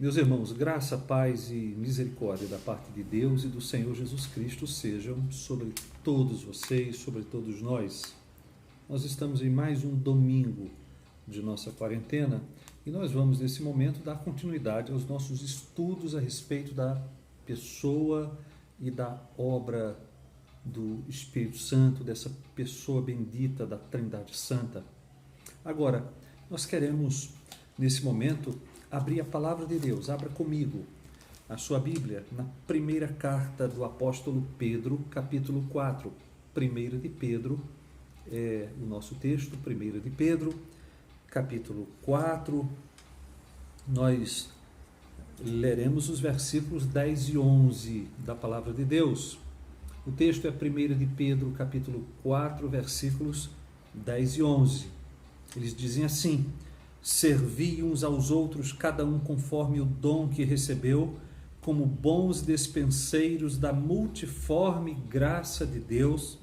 Meus irmãos, graça, paz e misericórdia da parte de Deus e do Senhor Jesus Cristo sejam sobre todos vocês, sobre todos nós. Nós estamos em mais um domingo de nossa quarentena e nós vamos, nesse momento, dar continuidade aos nossos estudos a respeito da pessoa e da obra do Espírito Santo, dessa pessoa bendita da Trindade Santa. Agora, nós queremos, nesse momento, abrir a palavra de Deus. Abra comigo a sua Bíblia na primeira carta do apóstolo Pedro, capítulo 4. 1 de Pedro é o nosso texto, 1 de Pedro, capítulo 4. Nós leremos os versículos 10 e 11 da palavra de Deus. O texto é 1 de Pedro, capítulo 4, versículos 10 e 11. Eles dizem assim: servi uns aos outros, cada um conforme o dom que recebeu, como bons despenseiros da multiforme graça de Deus.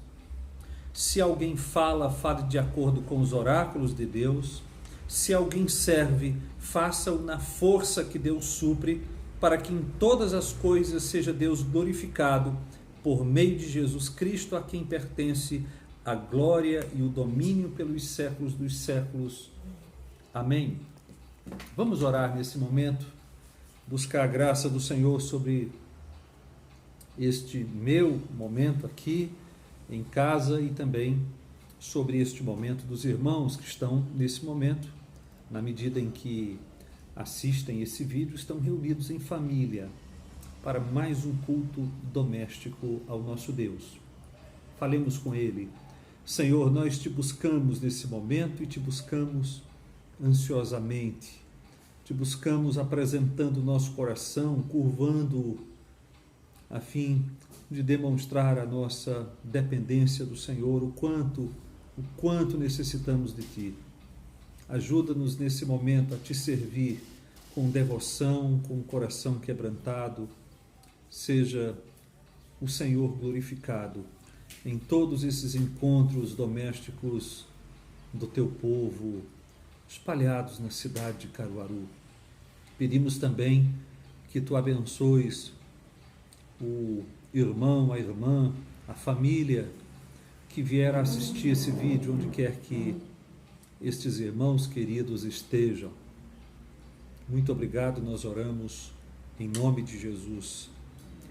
Se alguém fala, fale de acordo com os oráculos de Deus. Se alguém serve, faça-o na força que Deus supre, para que em todas as coisas seja Deus glorificado, por meio de Jesus Cristo, a quem pertence a glória e o domínio pelos séculos dos séculos. Amém. Vamos orar nesse momento, buscar a graça do Senhor sobre este meu momento aqui em casa e também sobre este momento dos irmãos que estão nesse momento, na medida em que assistem esse vídeo, estão reunidos em família para mais um culto doméstico ao nosso Deus. Falemos com Ele. Senhor, nós te buscamos nesse momento e te buscamos ansiosamente, te buscamos apresentando o nosso coração, curvando-o, a fim de demonstrar a nossa dependência do Senhor, o quanto necessitamos de Ti. Ajuda-nos nesse momento a Te servir com devoção, com o coração quebrantado. Seja o Senhor glorificado em todos esses encontros domésticos do Teu povo, espalhados na cidade de Caruaru. Pedimos também que Tu abençoes o irmão, a irmã, a família que vier a assistir esse vídeo, onde quer que estes irmãos queridos estejam. Muito obrigado, nós oramos em nome de Jesus.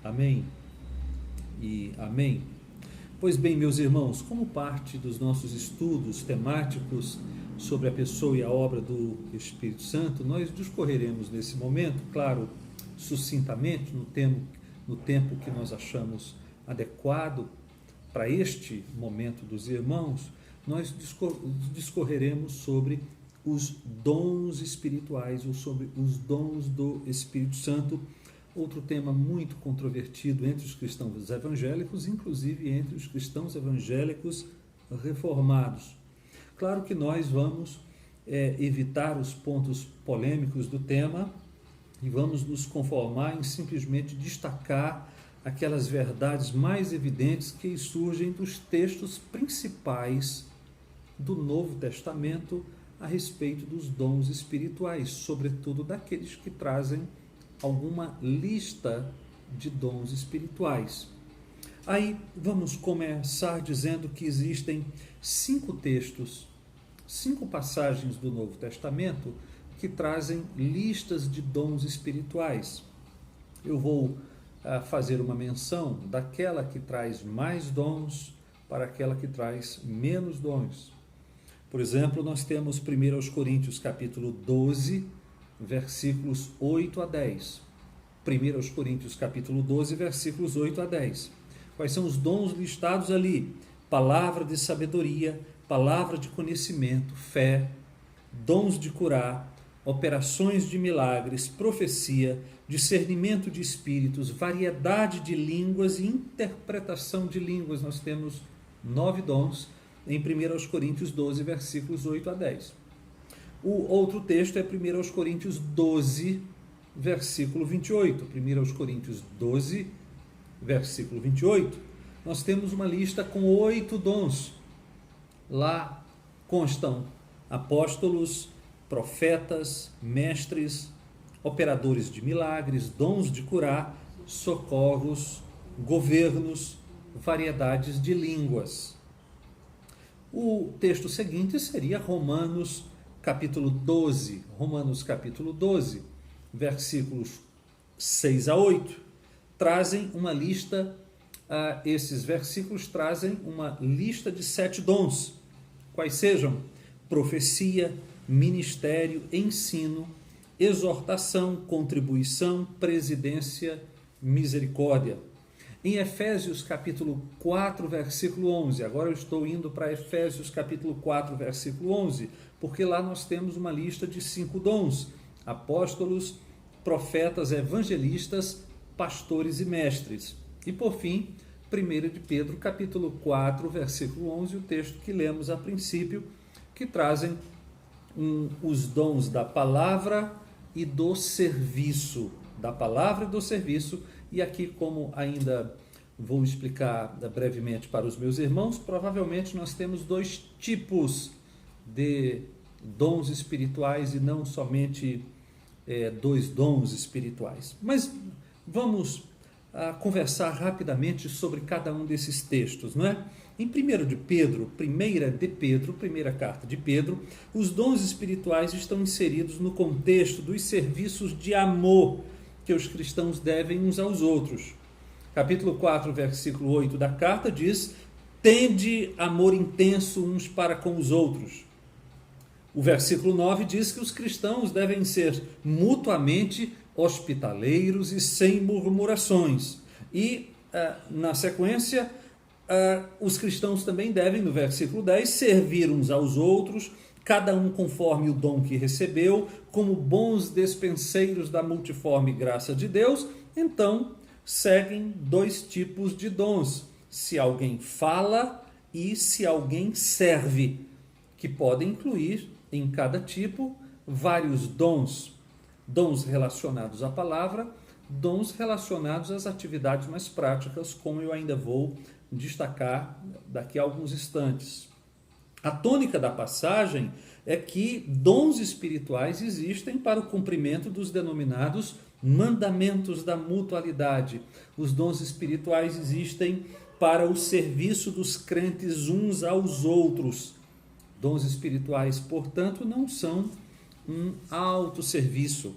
Amém e amém. Pois bem, meus irmãos, como parte dos nossos estudos temáticos sobre a pessoa e a obra do Espírito Santo, nós discorreremos nesse momento, claro, sucintamente, no tempo que nós achamos adequado para este momento dos irmãos, nós discorreremos sobre os dons espirituais ou sobre os dons do Espírito Santo, outro tema muito controvertido entre os cristãos evangélicos, inclusive entre os cristãos evangélicos reformados. Claro que nós vamos evitar os pontos polêmicos do tema e vamos nos conformar em simplesmente destacar aquelas verdades mais evidentes que surgem dos textos principais do Novo Testamento a respeito dos dons espirituais, sobretudo daqueles que trazem alguma lista de dons espirituais. Aí vamos começar dizendo que existem 5 textos, 5 passagens do Novo Testamento que trazem listas de dons espirituais. Eu vou fazer uma menção daquela que traz mais dons para aquela que traz menos dons. Por exemplo, nós temos 1 Coríntios capítulo 12, versículos 8 a 10. 1 Coríntios capítulo 12, versículos 8 a 10. Quais são os dons listados ali? Palavra de sabedoria, palavra de conhecimento, fé, dons de curar, operações de milagres, profecia, discernimento de espíritos, variedade de línguas e interpretação de línguas. Nós temos 9 dons em 1 Coríntios 12, versículos 8 a 10. O outro texto é 1 Coríntios 12, versículo 28. 1 Coríntios 12, versículo 28. Nós temos uma lista com 8 dons. Lá constam apóstolos, profetas, mestres, operadores de milagres, dons de curar, socorros, governos, variedades de línguas. O texto seguinte seria Romanos capítulo 12. Romanos capítulo 12, versículos 6 a 8, trazem uma lista, esses versículos trazem uma lista de 7 dons, quais sejam profecia, ministério, ensino, exortação, contribuição, presidência, misericórdia. Em Efésios capítulo 4, versículo 11, agora eu estou indo para Efésios capítulo 4, versículo 11, porque lá nós temos uma lista de 5 dons: apóstolos, profetas, evangelistas, pastores e mestres. E por fim, 1 de Pedro capítulo 4, versículo 11, o texto que lemos a princípio, que trazem os dons da palavra e do serviço. Da palavra e do serviço. E aqui, como ainda vou explicar brevemente para os meus irmãos, provavelmente nós temos 2 tipos de dons espirituais e não somente 2 dons espirituais. Mas vamos conversar rapidamente sobre cada um desses textos, não é? Em 1 de Pedro, primeira carta de Pedro, os dons espirituais estão inseridos no contexto dos serviços de amor que os cristãos devem uns aos outros. Capítulo 4, versículo 8 da carta diz: tende amor intenso uns para com os outros. O versículo 9 diz que os cristãos devem ser mutuamente hospitaleiros e sem murmurações. E, na sequência, os cristãos também devem, no versículo 10, servir uns aos outros, cada um conforme o dom que recebeu, como bons despenseiros da multiforme graça de Deus. Então, seguem 2 tipos de dons: se alguém fala e se alguém serve, que podem incluir em cada tipo vários dons. Dons relacionados à palavra, dons relacionados às atividades mais práticas, como eu ainda vou destacar daqui a alguns instantes. A tônica da passagem é que dons espirituais existem para o cumprimento dos denominados mandamentos da mutualidade. Os dons espirituais existem para o serviço dos crentes uns aos outros. Dons espirituais, portanto, não são um autosserviço.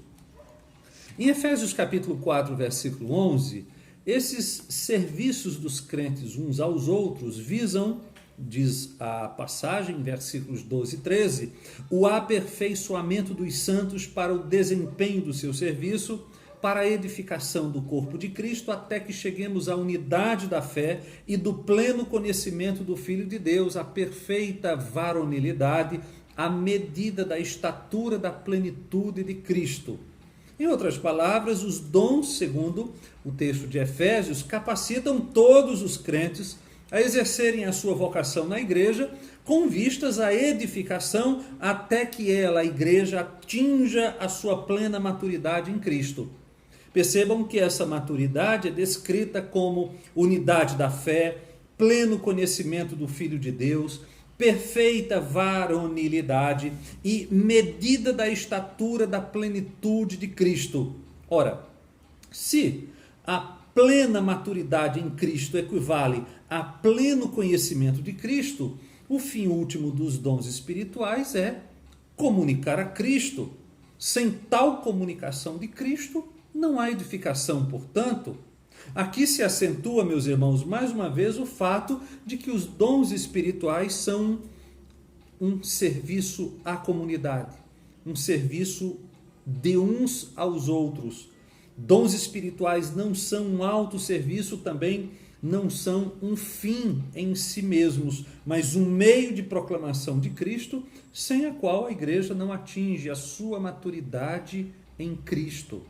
Em Efésios capítulo 4, versículo 11, esses serviços dos crentes uns aos outros visam, diz a passagem, versículos 12 e 13, o aperfeiçoamento dos santos para o desempenho do seu serviço, para a edificação do corpo de Cristo, até que cheguemos à unidade da fé e do pleno conhecimento do Filho de Deus, a perfeita varonilidade, à medida da estatura da plenitude de Cristo. Em outras palavras, os dons, segundo o texto de Efésios, capacitam todos os crentes a exercerem a sua vocação na igreja, com vistas à edificação até que ela, a igreja, atinja a sua plena maturidade em Cristo. Percebam que essa maturidade é descrita como unidade da fé, pleno conhecimento do Filho de Deus, perfeita varonilidade e medida da estatura da plenitude de Cristo. Ora, se a plena maturidade em Cristo equivale a pleno conhecimento de Cristo, o fim último dos dons espirituais é comunicar a Cristo. Sem tal comunicação de Cristo, não há edificação, portanto. Aqui se acentua, meus irmãos, mais uma vez o fato de que os dons espirituais são um serviço à comunidade, um serviço de uns aos outros. Dons espirituais não são um autosserviço, também não são um fim em si mesmos, mas um meio de proclamação de Cristo, sem a qual a igreja não atinge a sua maturidade em Cristo.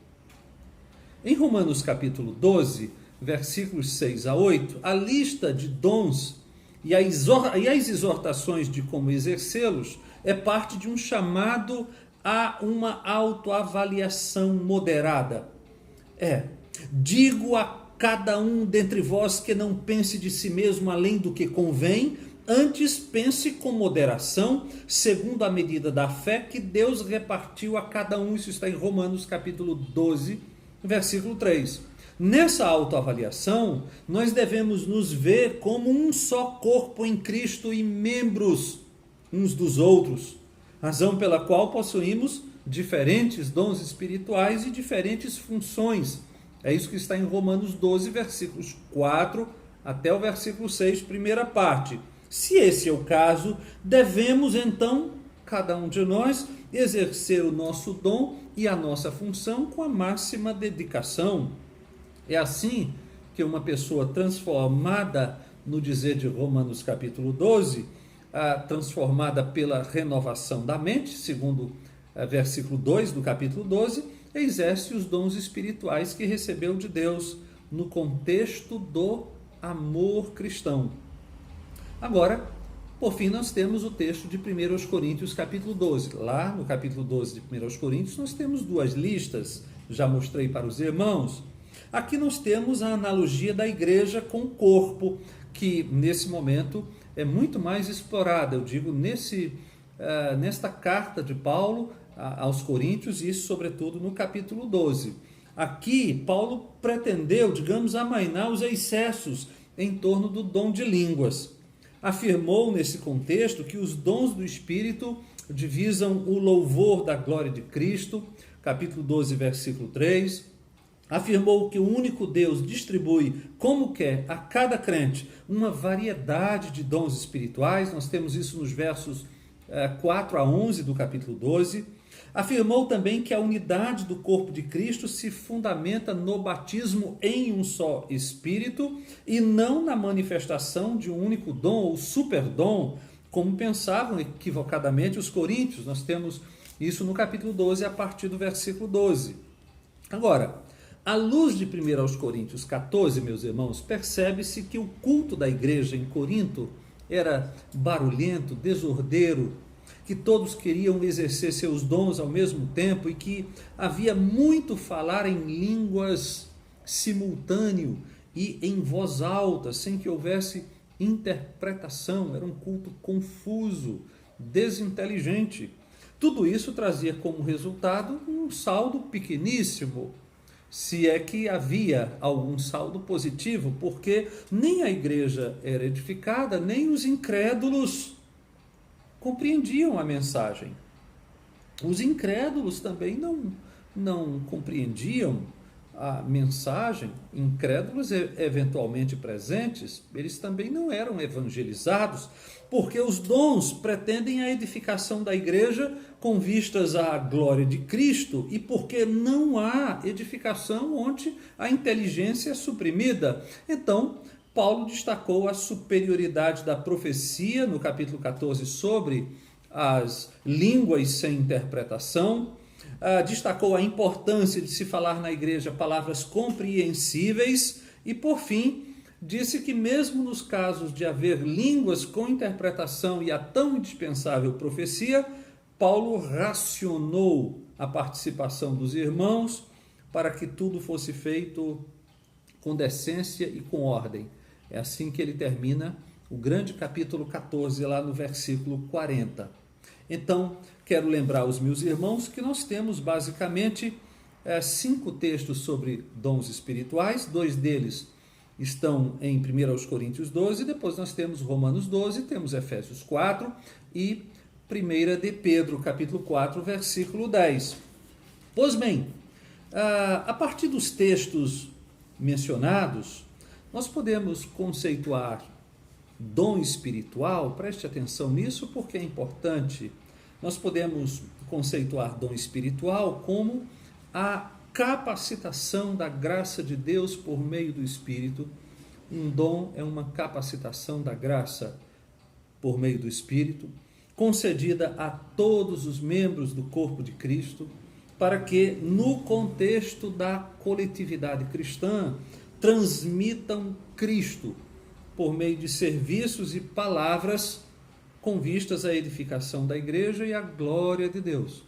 Em Romanos capítulo 12, versículos 6 a 8, a lista de dons e as exortações de como exercê-los é parte de um chamado a uma autoavaliação moderada. Digo a cada um dentre vós que não pense de si mesmo além do que convém, Antes pense com moderação, segundo a medida da fé que Deus repartiu a cada um. Isso está em Romanos capítulo 12, versículo 3. Nessa autoavaliação, nós devemos nos ver como um só corpo em Cristo e membros uns dos outros, razão pela qual possuímos diferentes dons espirituais e diferentes funções. É isso que está em Romanos 12, versículos 4 até o versículo 6, primeira parte. Se esse é o caso, devemos então, cada um de nós, exercer o nosso dom e a nossa função com a máxima dedicação. É assim que uma pessoa transformada, no dizer de Romanos capítulo 12, transformada pela renovação da mente, segundo versículo 2 do capítulo 12, exerce os dons espirituais que recebeu de Deus no contexto do amor cristão. Agora, por fim, nós temos o texto de 1 Coríntios capítulo 12. Lá no capítulo 12 de 1 Coríntios nós temos duas listas, já mostrei para os irmãos. Aqui nós temos a analogia da igreja com o corpo, que nesse momento é muito mais explorada, eu digo, nesta carta de Paulo aos Coríntios, e isso sobretudo no capítulo 12. Aqui, Paulo pretendeu, digamos, amainar os excessos em torno do dom de línguas. Afirmou nesse contexto que os dons do Espírito divisam o louvor da glória de Cristo, capítulo 12, versículo 3. Afirmou que o único Deus distribui, como quer, a cada crente, uma variedade de dons espirituais. Nós temos isso nos versos 4 a 11 do capítulo 12. Afirmou também que a unidade do corpo de Cristo se fundamenta no batismo em um só Espírito e não na manifestação de um único dom ou superdom, como pensavam equivocadamente os coríntios. Nós temos isso no capítulo 12, a partir do versículo 12. Agora, à luz de 1 Coríntios 14, meus irmãos, percebe-se que o culto da igreja em Corinto era barulhento, desordeiro, que todos queriam exercer seus dons ao mesmo tempo e que havia muito falar em línguas simultâneo e em voz alta, sem que houvesse interpretação. Era um culto confuso, desinteligente. Tudo isso trazia como resultado um saldo pequeníssimo, se é que havia algum saldo positivo, porque nem a igreja era edificada, nem os incrédulos compreendiam a mensagem. Os incrédulos também não compreendiam a mensagem. Incrédulos eventualmente presentes, eles também não eram evangelizados, porque os dons pretendem a edificação da igreja com vistas à glória de Cristo e porque não há edificação onde a inteligência é suprimida. Então, Paulo destacou a superioridade da profecia no capítulo 14 sobre as línguas sem interpretação, destacou a importância de se falar na igreja palavras compreensíveis e, por fim, disse que mesmo nos casos de haver línguas com interpretação e a tão indispensável profecia, Paulo racionou a participação dos irmãos para que tudo fosse feito com decência e com ordem. É assim que ele termina o grande capítulo 14, lá no versículo 40. Então, quero lembrar aos meus irmãos que nós temos basicamente 5 textos sobre dons espirituais. 2 deles estão em 1 Coríntios 12, depois nós temos Romanos 12, temos Efésios 4 e 1 de Pedro, capítulo 4, versículo 10. Pois bem, a partir dos textos mencionados, nós podemos conceituar dom espiritual, preste atenção nisso porque é importante. Nós podemos conceituar dom espiritual como a capacitação da graça de Deus por meio do Espírito. Um dom é uma capacitação da graça por meio do Espírito, concedida a todos os membros do corpo de Cristo, para que, no contexto da coletividade cristã, transmitam Cristo por meio de serviços e palavras com vistas à edificação da igreja e à glória de Deus.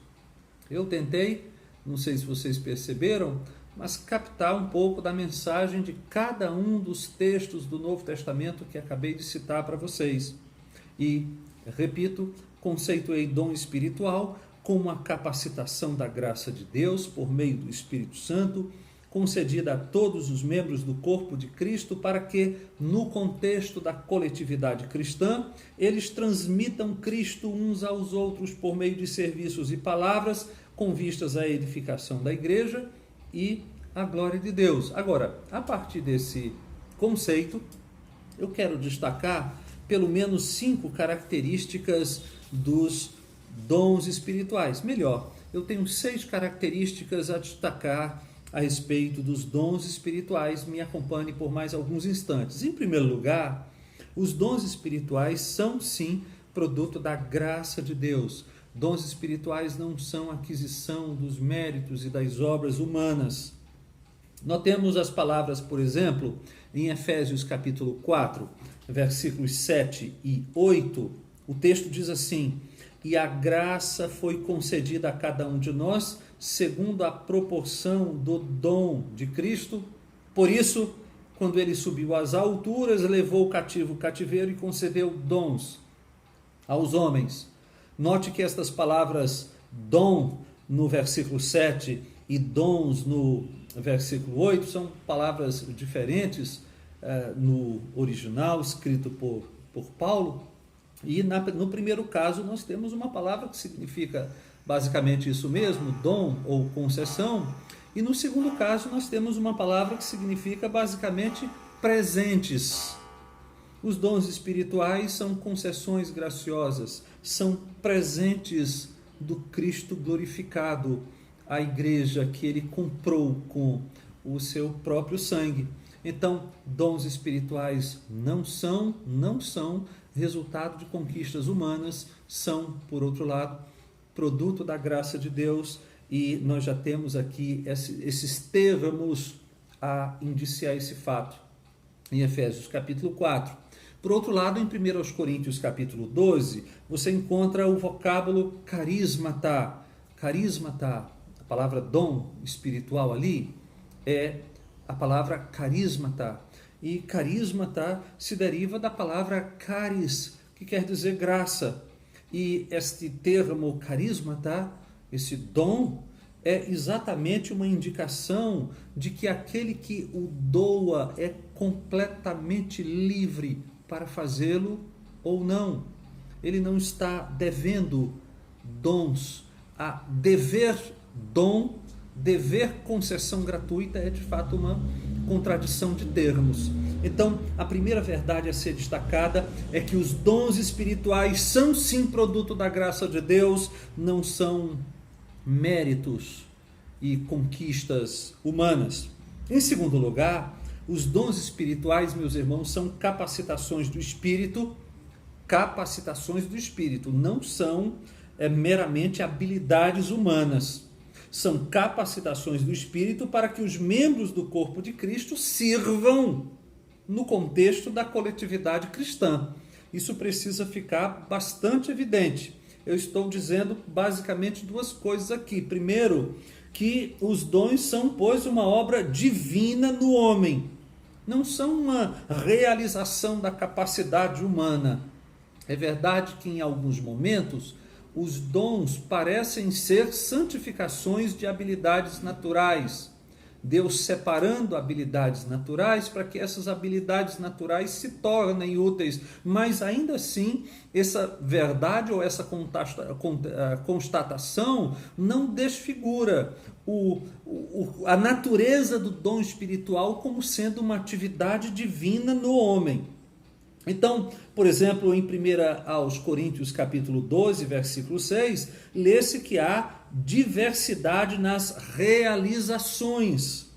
Eu tentei, não sei se vocês perceberam, mas captar um pouco da mensagem de cada um dos textos do Novo Testamento que acabei de citar para vocês. E, repito, conceituei dom espiritual como a capacitação da graça de Deus por meio do Espírito Santo, concedida a todos os membros do corpo de Cristo para que, no contexto da coletividade cristã, eles transmitam Cristo uns aos outros por meio de serviços e palavras com vistas à edificação da igreja e à glória de Deus. Agora, a partir desse conceito, eu quero destacar pelo menos 5 características dos dons espirituais. Melhor, eu tenho 6 características a destacar a respeito dos dons espirituais. Me acompanhe por mais alguns instantes. Em primeiro lugar, os dons espirituais são sim produto da graça de Deus. Dons espirituais não são aquisição dos méritos e das obras humanas. Notemos as palavras, por exemplo, em Efésios capítulo 4, versículos 7 e 8, o texto diz assim: e a graça foi concedida a cada um de nós, segundo a proporção do dom de Cristo. Por isso, quando ele subiu às alturas, levou o cativo o cativeiro e concedeu dons aos homens. Note que estas palavras dom no versículo 7 e dons no versículo 8 são palavras diferentes no original, escrito por Paulo. E no primeiro caso nós temos uma palavra que significa basicamente isso mesmo, dom ou concessão. E no segundo caso nós temos uma palavra que significa basicamente presentes. Os dons espirituais são concessões graciosas, são presentes do Cristo glorificado, a igreja que ele comprou com o seu próprio sangue. Então, dons espirituais não são resultado de conquistas humanas, são, por outro lado, produto da graça de Deus, e nós já temos aqui esses termos a indiciar esse fato em Efésios capítulo 4. Por outro lado, em 1 Coríntios capítulo 12, você encontra o vocábulo carismata. Carismata, a palavra dom espiritual ali, é a palavra carismata. E carismata se deriva da palavra caris, que quer dizer graça. E este termo carismata, esse dom, é exatamente uma indicação de que aquele que o doa é completamente livre para fazê-lo ou não. Ele não está devendo dons. A dever dom, dever concessão gratuita é de fato uma contradição de termos. Então, a primeira verdade a ser destacada é que os dons espirituais são sim produto da graça de Deus, não são méritos e conquistas humanas. Em segundo lugar, os dons espirituais, meus irmãos, são capacitações do Espírito, não são meramente habilidades humanas. São capacitações do Espírito para que os membros do corpo de Cristo sirvam no contexto da coletividade cristã. Isso precisa ficar bastante evidente. Eu estou dizendo basicamente 2 coisas aqui. Primeiro, que os dons são, pois, uma obra divina no homem. Não são uma realização da capacidade humana. É verdade que em alguns momentos os dons parecem ser santificações de habilidades naturais. Deus separando habilidades naturais para que essas habilidades naturais se tornem úteis. Mas ainda assim, essa verdade ou essa constatação não desfigura a natureza do dom espiritual como sendo uma atividade divina no homem. Então, por exemplo, em 1 aos Coríntios capítulo 12, versículo 6, lê-se que há diversidade nas realizações,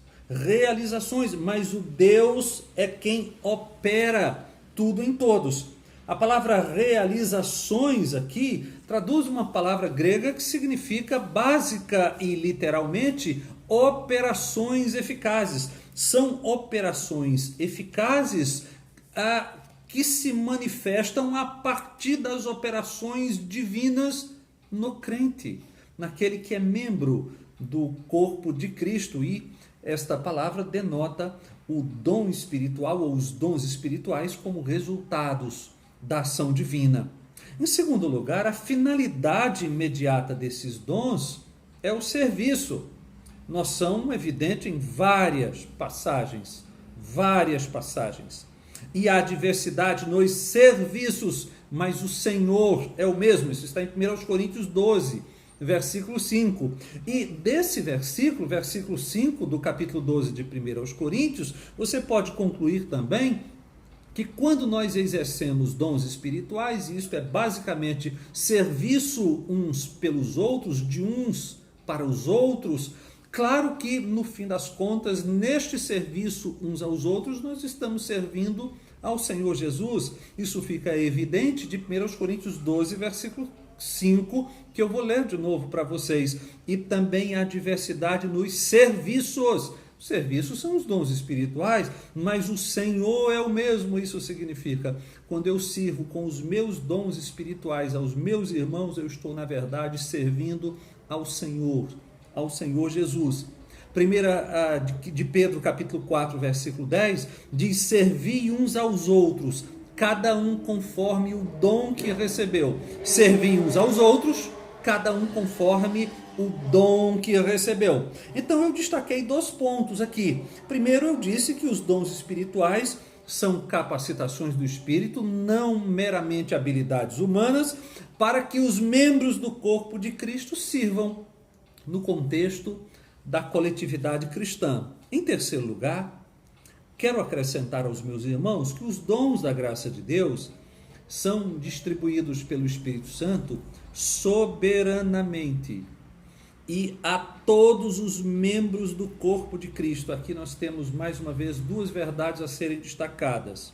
mas o Deus é quem opera tudo em todos. A palavra realizações aqui traduz uma palavra grega que significa básica e literalmente operações eficazes. São operações eficazes que se manifestam a partir das operações divinas no crente, naquele que é membro do corpo de Cristo. E esta palavra denota o dom espiritual ou os dons espirituais como resultados da ação divina. Em segundo lugar, a finalidade imediata desses dons é o serviço. Noção evidente em várias passagens. E há diversidade nos serviços, mas o Senhor é o mesmo. Isso está em 1 Coríntios 12, versículo 5. E desse versículo 5 do capítulo 12 de 1 Coríntios, você pode concluir também que quando nós exercemos dons espirituais, e isto é basicamente serviço uns pelos outros, de uns para os outros, claro que no fim das contas, neste serviço uns aos outros, nós estamos servindo ao Senhor Jesus. Isso fica evidente de 1 Coríntios 12, versículo 5, que eu vou ler de novo para vocês. E também há diversidade nos serviços. Os serviços são os dons espirituais, mas o Senhor é o mesmo. Isso significa, quando eu sirvo com os meus dons espirituais aos meus irmãos, eu estou, na verdade, servindo ao Senhor Jesus. Primeira de Pedro, capítulo 4, versículo 10, diz: servi uns aos outros, cada um conforme o dom que recebeu. Servi uns aos outros, cada um conforme o dom que recebeu. Então eu destaquei 2 pontos aqui. Primeiro, eu disse que os dons espirituais são capacitações do Espírito, não meramente habilidades humanas, para que os membros do corpo de Cristo sirvam no contexto da coletividade cristã. Em terceiro lugar, quero acrescentar aos meus irmãos que os dons da graça de Deus são distribuídos pelo Espírito Santo soberanamente e a todos os membros do corpo de Cristo. Aqui nós temos mais uma vez 2 verdades a serem destacadas.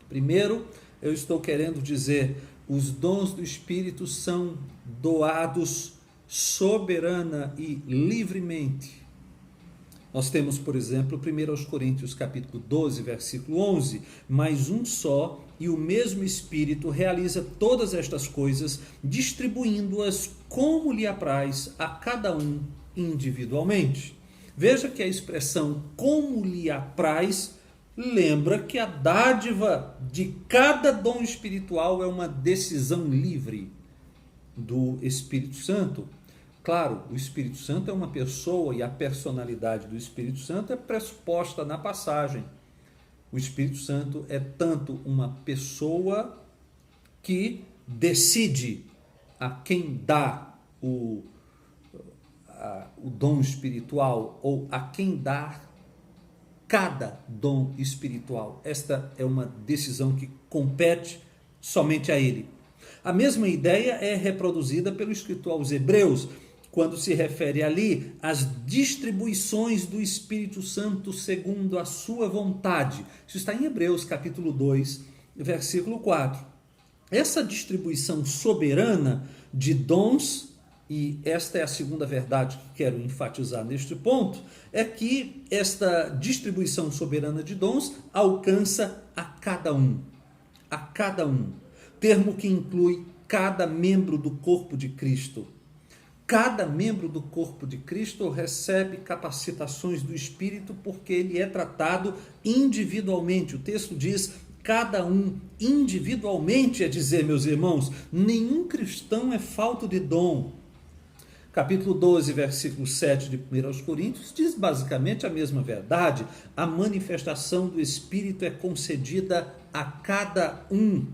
Primeiro, eu estou querendo dizer, os dons do Espírito são doados soberana e livremente. Nós temos, por exemplo, 1 Coríntios capítulo 12, versículo 11, mas um só e o mesmo Espírito realiza todas estas coisas, distribuindo-as como lhe apraz a cada um individualmente. Veja que a expressão como lhe apraz lembra que a dádiva de cada dom espiritual é uma decisão livre do Espírito Santo. Claro, o Espírito Santo é uma pessoa e a personalidade do Espírito Santo é pressuposta na passagem. O Espírito Santo é tanto uma pessoa que decide a quem dá o dom espiritual ou a quem dá cada dom espiritual. Esta é uma decisão que compete somente a ele. A mesma ideia é reproduzida pelo escritor aos Hebreus, quando se refere ali às distribuições do Espírito Santo segundo a sua vontade. Isso está em Hebreus capítulo 2, versículo 4. Essa distribuição soberana de dons, e esta é a segunda verdade que quero enfatizar neste ponto, é que esta distribuição soberana de dons alcança a cada um. A cada um. Termo que inclui cada membro do corpo de Cristo. Cada membro do corpo de Cristo recebe capacitações do Espírito porque ele é tratado individualmente. O texto diz cada um individualmente, é dizer, meus irmãos, nenhum cristão é falto de dom. Capítulo 12, versículo 7 de 1 Coríntios diz basicamente a mesma verdade. A manifestação do Espírito é concedida a cada um.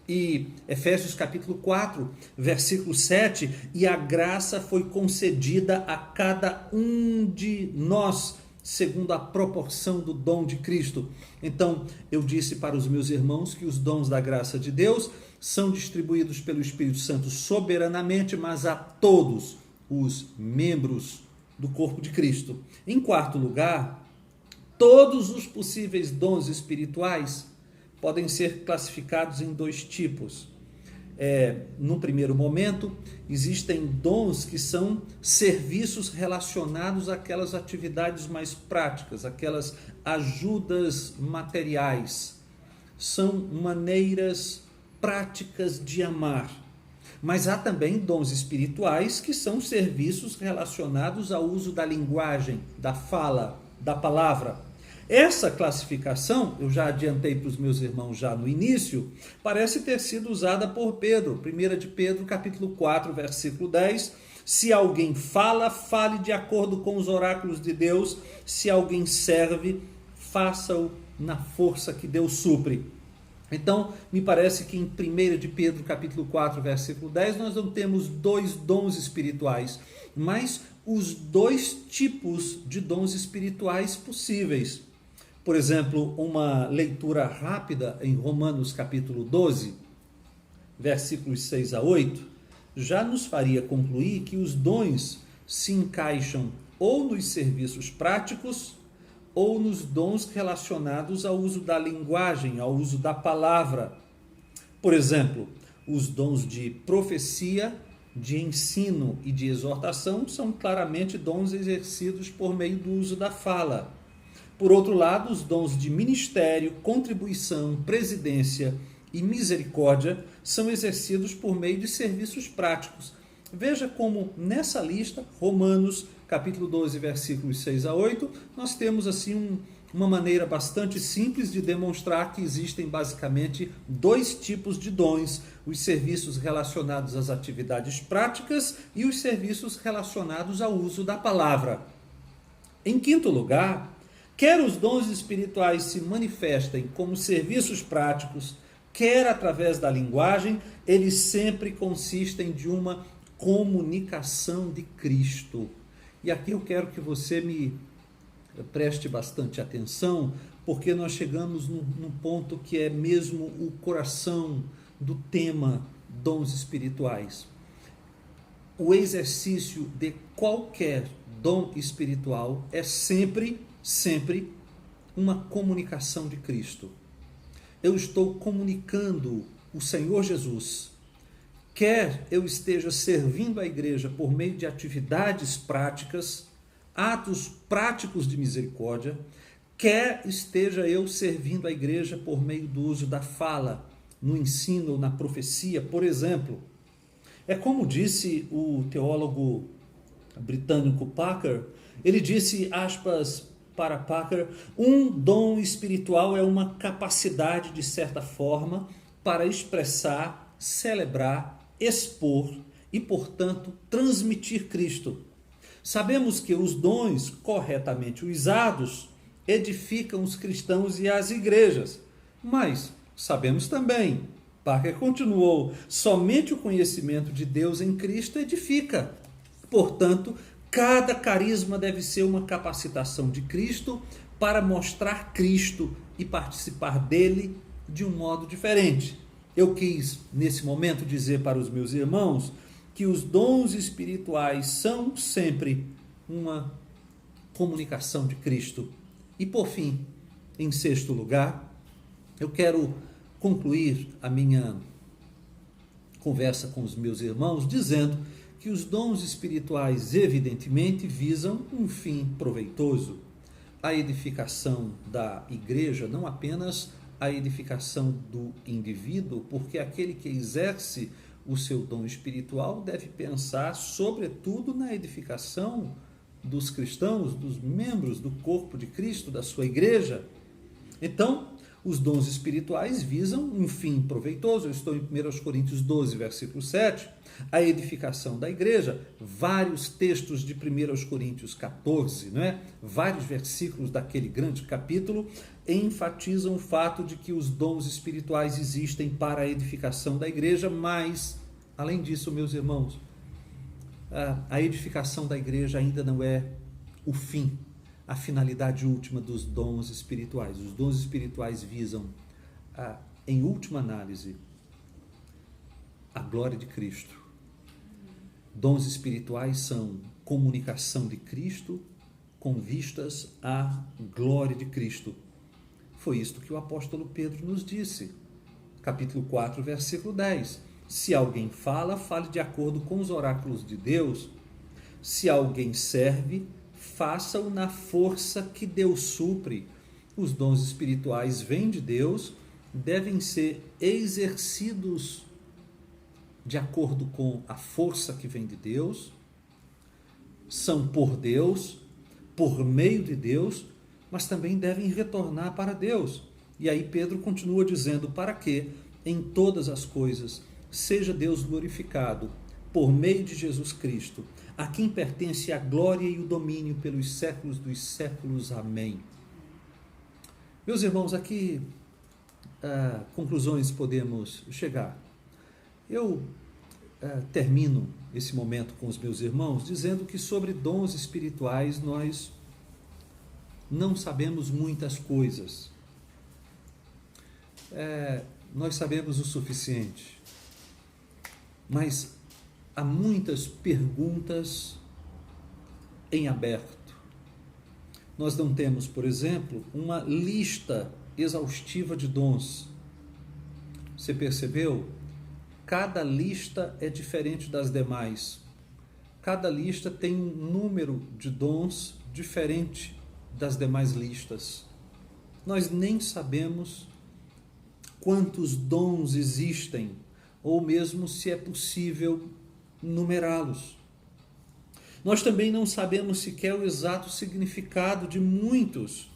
E Efésios capítulo 4, versículo 7, e a graça foi concedida a cada um de nós, segundo a proporção do dom de Cristo. Então, eu disse para os meus irmãos que os dons da graça de Deus são distribuídos pelo Espírito Santo soberanamente, mas a todos os membros do corpo de Cristo. Em quarto lugar, todos os possíveis dons espirituais podem ser classificados em 2 tipos. No primeiro momento, existem dons que são serviços relacionados àquelas atividades mais práticas, aquelas ajudas materiais. São maneiras práticas de amar. Mas há também dons espirituais que são serviços relacionados ao uso da linguagem, da fala, da palavra. Essa classificação, eu já adiantei para os meus irmãos já no início, parece ter sido usada por Pedro. 1 de Pedro, capítulo 4, versículo 10. Se alguém fala, fale de acordo com os oráculos de Deus. Se alguém serve, faça-o na força que Deus supre. Então, me parece que em 1 de Pedro, capítulo 4, versículo 10, nós não temos dois dons espirituais, mas os dois tipos de dons espirituais possíveis. Por exemplo, uma leitura rápida em Romanos, capítulo 12, versículos 6 a 8, já nos faria concluir que os dons se encaixam ou nos serviços práticos, ou nos dons relacionados ao uso da linguagem, ao uso da palavra. Por exemplo, os dons de profecia, de ensino e de exortação são claramente dons exercidos por meio do uso da fala. Por outro lado, os dons de ministério, contribuição, presidência e misericórdia são exercidos por meio de serviços práticos. Veja como nessa lista, Romanos, capítulo 12, versículos 6 a 8, nós temos assim uma maneira bastante simples de demonstrar que existem basicamente dois tipos de dons: os serviços relacionados às atividades práticas e os serviços relacionados ao uso da palavra. Em quinto lugar, quer os dons espirituais se manifestem como serviços práticos, quer através da linguagem, eles sempre consistem de uma comunicação de Cristo. E aqui eu quero que você me preste bastante atenção, porque nós chegamos num ponto que é mesmo o coração do tema dons espirituais. O exercício de qualquer dom espiritual é sempre uma comunicação de Cristo. Eu estou comunicando o Senhor Jesus. Quer eu esteja servindo a igreja por meio de atividades práticas, atos práticos de misericórdia, quer esteja eu servindo a igreja por meio do uso da fala, no ensino ou na profecia, por exemplo. É como disse o teólogo britânico Packer, ele disse, aspas, para Packer, um dom espiritual é uma capacidade, de certa forma, para expressar, celebrar, expor e, portanto, transmitir Cristo. Sabemos que os dons corretamente usados edificam os cristãos e as igrejas, mas sabemos também, Parker continuou, somente o conhecimento de Deus em Cristo edifica. Portanto, cada carisma deve ser uma capacitação de Cristo para mostrar Cristo e participar dele de um modo diferente. Eu quis, nesse momento, dizer para os meus irmãos que os dons espirituais são sempre uma comunicação de Cristo. E, por fim, em sexto lugar, eu quero concluir a minha conversa com os meus irmãos dizendo que os dons espirituais, evidentemente, visam um fim proveitoso, a edificação da igreja, não apenas a edificação do indivíduo, porque aquele que exerce o seu dom espiritual deve pensar, sobretudo, na edificação dos cristãos, dos membros do corpo de Cristo, da sua igreja. Então, os dons espirituais visam um fim proveitoso. Eu estou em 1 Coríntios 12, versículo 7, a edificação da igreja. Vários textos de 1 Coríntios 14, não é? Vários versículos daquele grande capítulo enfatizam o fato de que os dons espirituais existem para a edificação da igreja, mas, além disso, meus irmãos, a edificação da igreja ainda não é o fim, a finalidade última dos dons espirituais. Os dons espirituais visam, em última análise, a glória de Cristo. Dons espirituais são comunicação de Cristo com vistas à glória de Cristo. Foi isto que o apóstolo Pedro nos disse. Capítulo 4, versículo 10. Se alguém fala, fale de acordo com os oráculos de Deus. Se alguém serve, faça-o na força que Deus supre. Os dons espirituais vêm de Deus, devem ser exercidos de acordo com a força que vem de Deus, são por Deus, por meio de Deus, mas também devem retornar para Deus. E aí Pedro continua dizendo: para que em todas as coisas seja Deus glorificado por meio de Jesus Cristo, a quem pertence a glória e o domínio pelos séculos dos séculos. Amém. Meus irmãos, aqui conclusões podemos chegar. Eu termino esse momento com os meus irmãos dizendo que sobre dons espirituais nós não sabemos muitas coisas. Nós sabemos o suficiente, mas há muitas perguntas em aberto. Nós não temos, por exemplo, uma lista exaustiva de dons. Você percebeu? Cada lista é diferente das demais. Cada lista tem um número de dons diferente das demais listas. Nós nem sabemos quantos dons existem, ou mesmo se é possível numerá-los. Nós também não sabemos sequer o exato significado de muitos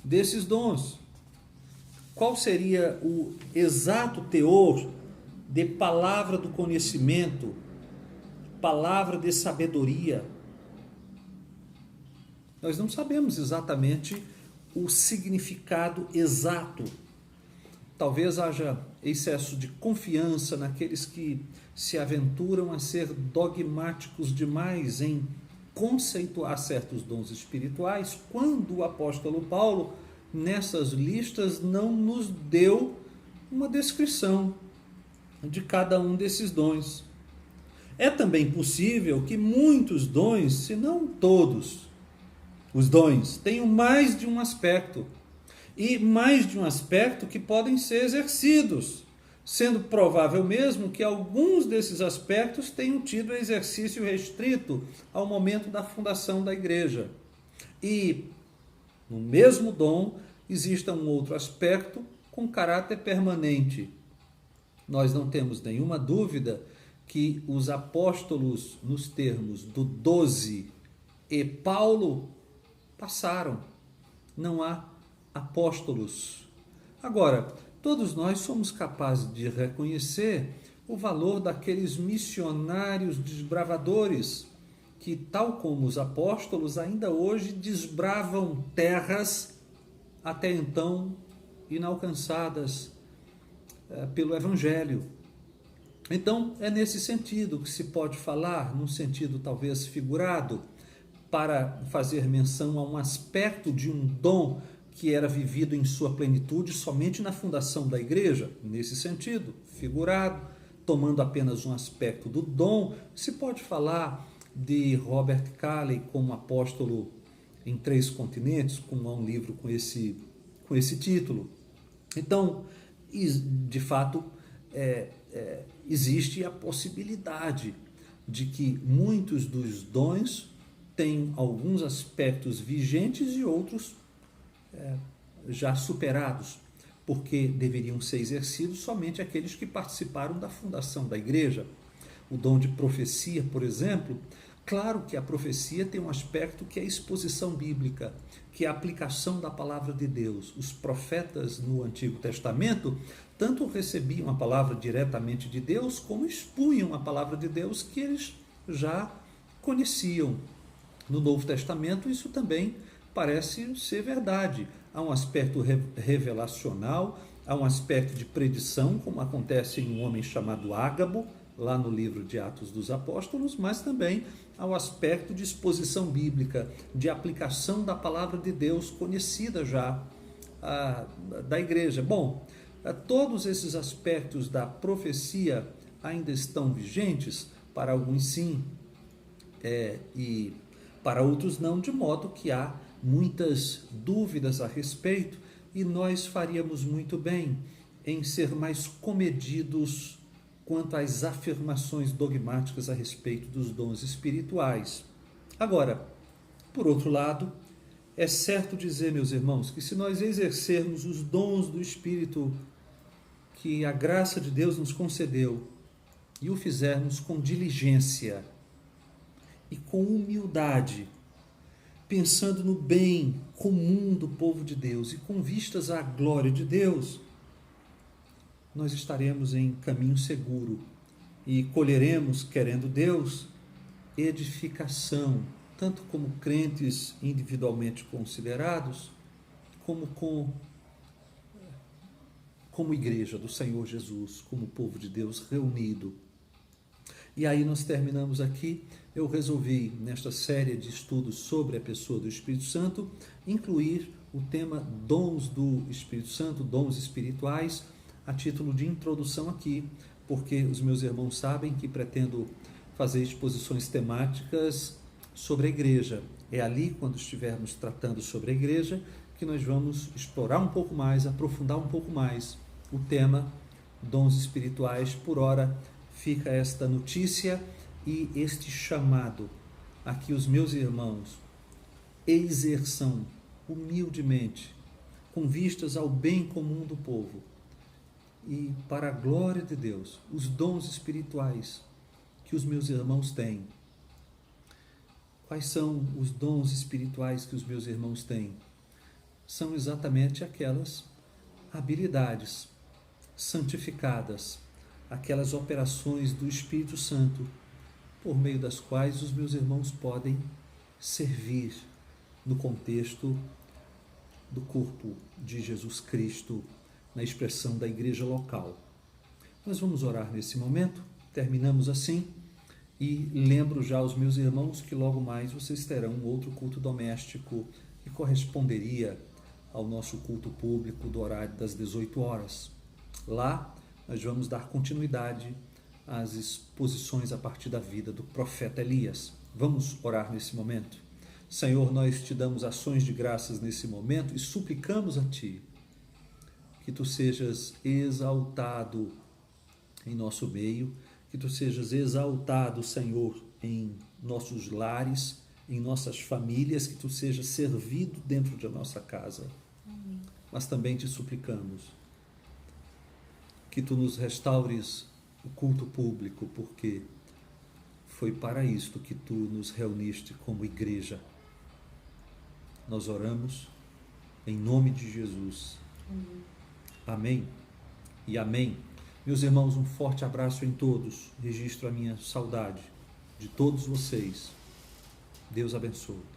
desses dons. Qual seria o exato teor de palavra do conhecimento, palavra de sabedoria? Nós não sabemos exatamente o significado exato. Talvez haja excesso de confiança naqueles que se aventuram a ser dogmáticos demais em conceituar certos dons espirituais, quando o apóstolo Paulo, nessas listas, não nos deu uma descrição de cada um desses dons. É também possível que muitos dons, se não todos os dons, tenham mais de um aspecto, e mais de um aspecto que podem ser exercidos, sendo provável mesmo que alguns desses aspectos tenham tido exercício restrito ao momento da fundação da igreja. E no mesmo dom exista um outro aspecto com caráter permanente. Nós não temos nenhuma dúvida que os apóstolos, nos termos do 12 e Paulo, passaram. Não há apóstolos. Agora, todos nós somos capazes de reconhecer o valor daqueles missionários desbravadores que, tal como os apóstolos, ainda hoje desbravam terras até então inalcançadas pelo Evangelho. Então, é nesse sentido que se pode falar, num sentido talvez figurado, para fazer menção a um aspecto de um dom que era vivido em sua plenitude somente na fundação da igreja. Nesse sentido, figurado, tomando apenas um aspecto do dom, se pode falar de Robert Calley como apóstolo em 3 continentes, como há um livro com esse título. Então, de fato, existe a possibilidade de que muitos dos dons têm alguns aspectos vigentes e outros já superados, porque deveriam ser exercidos somente aqueles que participaram da fundação da igreja. O dom de profecia, por exemplo, claro que a profecia tem um aspecto que é a exposição bíblica, que é a aplicação da palavra de Deus. Os profetas no Antigo Testamento tanto recebiam a palavra diretamente de Deus, como expunham a palavra de Deus que eles já conheciam. No Novo Testamento isso também parece ser verdade. Há um aspecto revelacional, há um aspecto de predição, como acontece em um homem chamado Ágabo, lá no livro de Atos dos Apóstolos, mas também há o aspecto de exposição bíblica, de aplicação da palavra de Deus conhecida já da igreja. Bom, todos esses aspectos da profecia ainda estão vigentes, para alguns sim, e para outros não, de modo que há muitas dúvidas a respeito, e nós faríamos muito bem em ser mais comedidos quanto às afirmações dogmáticas a respeito dos dons espirituais. Agora, por outro lado, é certo dizer, meus irmãos, que se nós exercermos os dons do Espírito que a graça de Deus nos concedeu e o fizermos com diligência e com humildade, pensando no bem comum do povo de Deus e com vistas à glória de Deus, nós estaremos em caminho seguro e colheremos, querendo Deus, edificação, tanto como crentes individualmente considerados, como igreja do Senhor Jesus, como povo de Deus reunido. E aí nós terminamos aqui. Eu resolvi, nesta série de estudos sobre a pessoa do Espírito Santo, incluir o tema dons do Espírito Santo, dons espirituais, a título de introdução aqui, porque os meus irmãos sabem que pretendo fazer exposições temáticas sobre a igreja. É ali, quando estivermos tratando sobre a igreja, que nós vamos explorar um pouco mais, aprofundar um pouco mais o tema dons espirituais. Por ora, fica esta notícia e este chamado a que os meus irmãos exerçam humildemente, com vistas ao bem comum do povo e para a glória de Deus, os dons espirituais que os meus irmãos têm. Quais são os dons espirituais que os meus irmãos têm? São exatamente aquelas habilidades santificadas, aquelas operações do Espírito Santo, por meio das quais os meus irmãos podem servir no contexto do corpo de Jesus Cristo, na expressão da igreja local. Nós vamos orar nesse momento, terminamos assim, e lembro já aos meus irmãos que logo mais vocês terão um outro culto doméstico que corresponderia ao nosso culto público do horário das 18 horas. Lá nós vamos dar continuidade às exposições a partir da vida do profeta Elias. Vamos orar nesse momento. Senhor, nós te damos ações de graças nesse momento e suplicamos a Ti que Tu sejas exaltado em nosso meio, que Tu sejas exaltado, Senhor, em nossos lares, em nossas famílias, que Tu sejas servido dentro de nossa casa. Amém. Mas também Te suplicamos que Tu nos restaures o culto público, porque foi para isto que Tu nos reuniste como igreja. Nós oramos em nome de Jesus. Amém e amém. Meus irmãos, um forte abraço em todos. Registro a minha saudade de todos vocês. Deus abençoe.